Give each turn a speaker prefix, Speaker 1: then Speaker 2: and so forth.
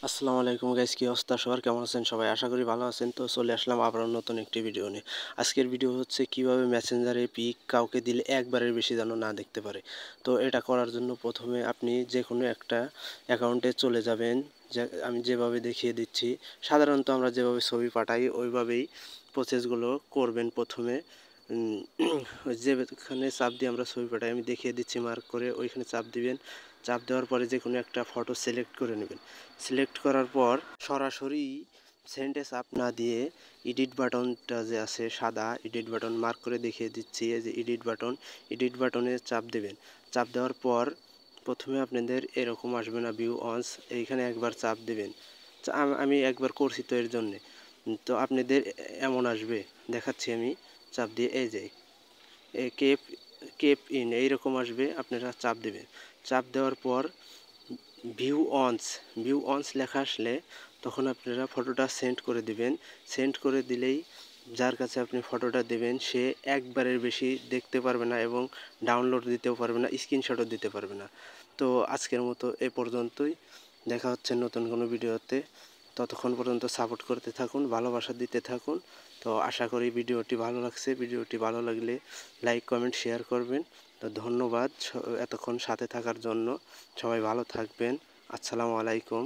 Speaker 1: আসসালামু আলাইকুম গাইস, কি অবস্থা সবার? কেমন আছেন সবাই? আশা করি ভালো আছেন। তো চলে আসলাম আবারও নতুন একটি ভিডিও নিয়ে। আজকের ভিডিও হচ্ছে কিভাবে মেসেঞ্জারে পিক কাউকে দিলে একবারের বেশি যেন না দেখতে পারে। তো এটা করার জন্য প্রথমে আপনি যে কোনো একটা অ্যাকাউন্টে চলে যাবেন। আমি যেভাবে দেখিয়ে দিচ্ছি, সাধারণত আমরা যেভাবে ছবি পাঠাই ওইভাবেই প্রসেসগুলো করবেন। প্রথমে যেখানে চাপ দিয়ে আমরা ছবি পাঠাই আমি দেখিয়ে দিচ্ছি মার্ক করে, ওইখানে চাপ দিবেন। চাপ দেওয়ার পরে যে কোনো একটা ফটো সিলেক্ট করে নেবেন। সিলেক্ট করার পর সরাসরি সেন্ডে চাপ না দিয়ে এডিট বাটনটা যে আছে সাদা এডিট বাটন মার্ক করে দেখিয়ে দিচ্ছি, এই যে এডিট বাটনে চাপ দেবেন। চাপ দেওয়ার পর প্রথমে আপনাদের এরকম আসবে না ভিউ অনস, এইখানে একবার চাপ দেবেন। আমি একবার করছি তো এর জন্যে। তো আপনাদের এমন আসবে, দেখাচ্ছি আমি চাপ দিয়ে, এই যে কেপ কেপ ইন এইরকম আসবে, আপনারা চাপ দেবেন। চাপ দেওয়ার পর ভিউ অনস লেখা আসলে তখন আপনারা ফটোটা সেন্ড করে দিবেন। সেন্ড করে দিলেই যার কাছে আপনি ফটোটা দেবেন সে একবারের বেশি দেখতে পারবে না এবং ডাউনলোড দিতেও পারবে না, স্ক্রিনশটও দিতে পারবে না। তো আজকের মতো এ পর্যন্তই, দেখা হচ্ছে নতুন কোনো ভিডিওতে। ততক্ষণ পর্যন্ত সাপোর্ট করতে থাকুন, ভালোবাসা দিতে থাকুন। তো আশা করি ভিডিওটি ভালো লাগছে। ভিডিওটি ভালো লাগলে লাইক কমেন্ট শেয়ার করবেন। তো ধন্যবাদ এতক্ষণ সাথে থাকার জন্য। সবাই ভালো থাকবেন। আসসালামু আলাইকুম।